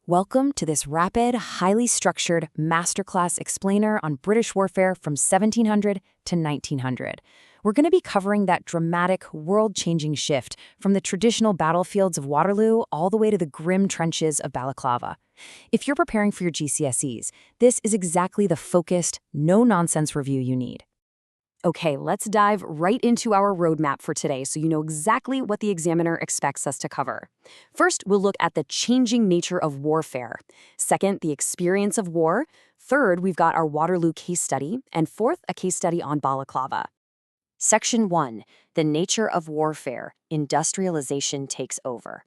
Welcome to this rapid, highly structured masterclass explainer on British warfare from 1700 to 1900. We're going to be covering that dramatic, world-changing shift from the traditional battlefields of Waterloo all the way to the grim trenches of Balaclava. If you're preparing for your GCSEs, this is exactly the focused, no-nonsense review you need. Okay, let's dive right into our roadmap for today so you know exactly what the examiner expects us to cover. First, we'll look at the changing nature of warfare. Second, the experience of war. Third, we've got our Waterloo case study. And fourth, a case study on Balaclava. Section 1, the nature of warfare. Industrialization takes over.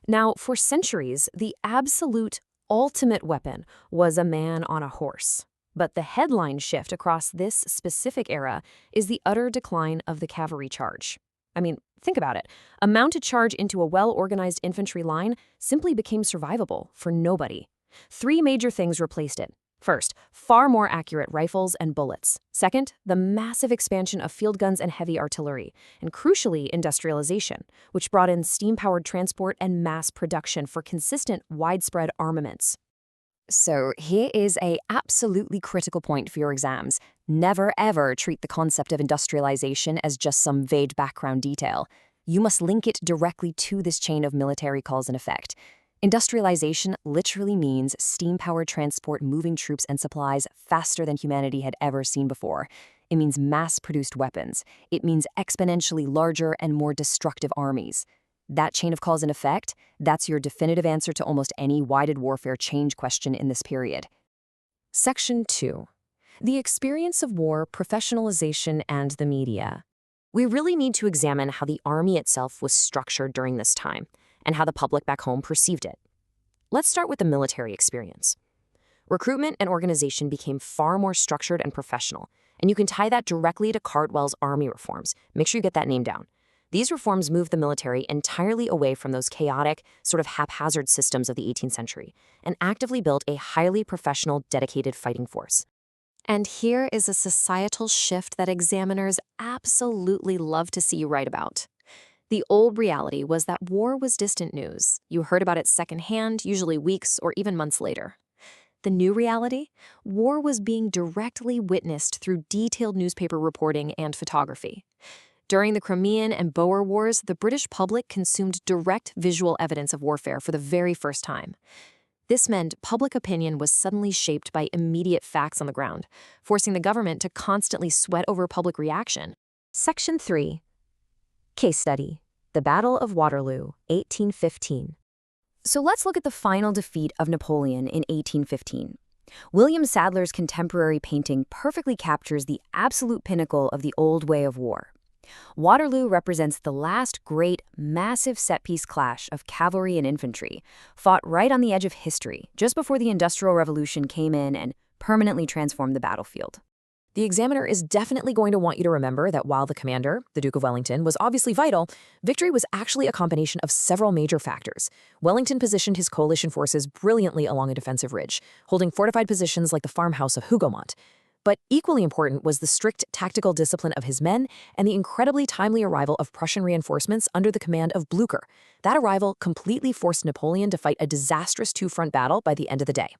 Now, for centuries, the absolute ultimate weapon was a man on a horse. But the headline shift across this specific era is the utter decline of the cavalry charge. I mean, think about it. A mounted charge into a well-organized infantry line simply became survivable for nobody. Three major things replaced it. First, far more accurate rifles and bullets. Second, the massive expansion of field guns and heavy artillery. And crucially, industrialization, which brought in steam-powered transport and mass production for consistent, widespread armaments. So here is an absolutely critical point for your exams. Never ever treat the concept of industrialization as just some vague background detail. You must link it directly to this chain of military cause and effect. Industrialization literally means steam-powered transport moving troops and supplies faster than humanity had ever seen before. It means mass-produced weapons. It means exponentially larger and more destructive armies. That chain of cause and effect, that's your definitive answer to almost any why-did warfare change question in this period. Section 2. The experience of war, professionalization, and the media. We really need to examine how the army itself was structured during this time, and how the public back home perceived it. Let's start with the military experience. Recruitment and organization became far more structured and professional, and you can tie that directly to Cardwell's army reforms. Make sure you get that name down. These reforms moved the military entirely away from those chaotic, sort of haphazard systems of the 18th century and actively built a highly professional, dedicated fighting force. And here is a societal shift that examiners absolutely love to see you write about. The old reality was that war was distant news. You heard about it secondhand, usually weeks or even months later. The new reality? War was being directly witnessed through detailed newspaper reporting and photography. During the Crimean and Boer Wars, the British public consumed direct visual evidence of warfare for the very first time. This meant public opinion was suddenly shaped by immediate facts on the ground, forcing the government to constantly sweat over public reaction. Section 3. Case study. The Battle of Waterloo, 1815. So let's look at the final defeat of Napoleon in 1815. William Sadler's contemporary painting perfectly captures the absolute pinnacle of the old way of war. Waterloo represents the last great, massive set-piece clash of cavalry and infantry, fought right on the edge of history, just before the Industrial Revolution came in and permanently transformed the battlefield. The examiner is definitely going to want you to remember that while the commander, the Duke of Wellington, was obviously vital, victory was actually a combination of several major factors. Wellington positioned his coalition forces brilliantly along a defensive ridge, holding fortified positions like the farmhouse of Hougoumont. But equally important was the strict tactical discipline of his men and the incredibly timely arrival of Prussian reinforcements under the command of Blücher. That arrival completely forced Napoleon to fight a disastrous two-front battle by the end of the day.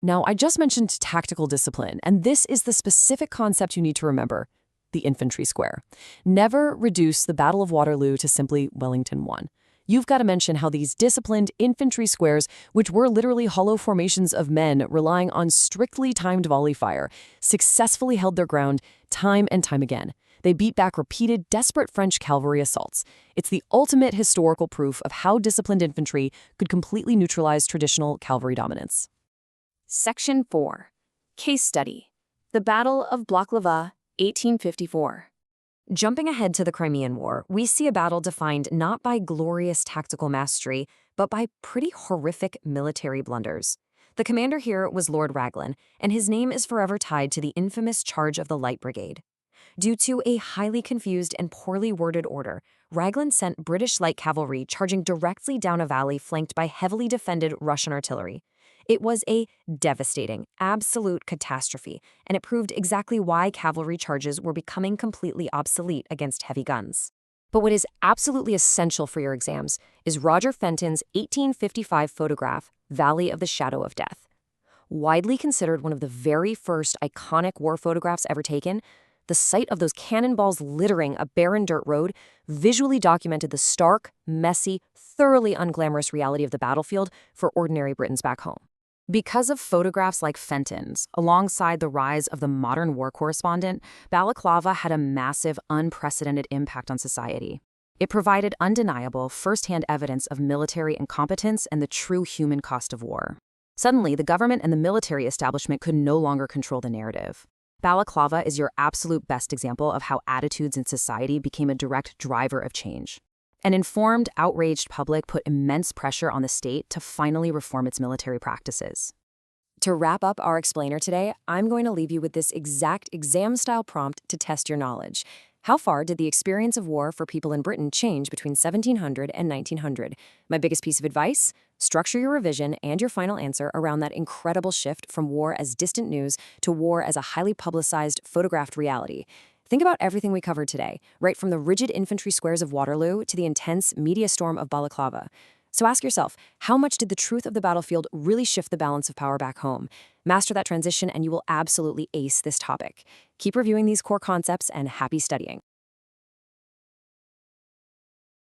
Now, I just mentioned tactical discipline, and this is the specific concept you need to remember: the infantry square. Never reduce the Battle of Waterloo to simply Wellington won. You've got to mention how these disciplined infantry squares, which were literally hollow formations of men relying on strictly timed volley fire, successfully held their ground time and time again. They beat back repeated, desperate French cavalry assaults. It's the ultimate historical proof of how disciplined infantry could completely neutralize traditional cavalry dominance. Section 4. Case study. The Battle of Balaclava, 1854. Jumping ahead to the Crimean War, we see a battle defined not by glorious tactical mastery, but by pretty horrific military blunders. The commander here was Lord Raglan, and his name is forever tied to the infamous charge of the Light Brigade. Due to a highly confused and poorly worded order, Raglan sent British light cavalry charging directly down a valley flanked by heavily defended Russian artillery. It was a devastating, absolute catastrophe, and it proved exactly why cavalry charges were becoming completely obsolete against heavy guns. But what is absolutely essential for your exams is Roger Fenton's 1855 photograph, Valley of the Shadow of Death. Widely considered one of the very first iconic war photographs ever taken, the sight of those cannonballs littering a barren dirt road visually documented the stark, messy, thoroughly unglamorous reality of the battlefield for ordinary Britons back home. Because of photographs like Fenton's, alongside the rise of the modern war correspondent, balaclava had a massive, unprecedented impact on society. It provided undeniable, first-hand evidence of military incompetence and the true human cost of war. Suddenly, the government and the military establishment could no longer control the narrative. Balaclava is your absolute best example of how attitudes in society became a direct driver of change. An informed, outraged public put immense pressure on the state to finally reform its military practices. To wrap up our explainer today, I'm going to leave you with this exact exam-style prompt to test your knowledge. How far did the experience of war for people in Britain change between 1700 and 1900? My biggest piece of advice? Structure your revision and your final answer around that incredible shift from war as distant news to war as a highly publicized, photographed reality. Think about everything we covered today, right from the rigid infantry squares of Waterloo to the intense media storm of Balaclava. So ask yourself, how much did the truth of the battlefield really shift the balance of power back home? Master that transition and you will absolutely ace this topic. Keep reviewing these core concepts and happy studying.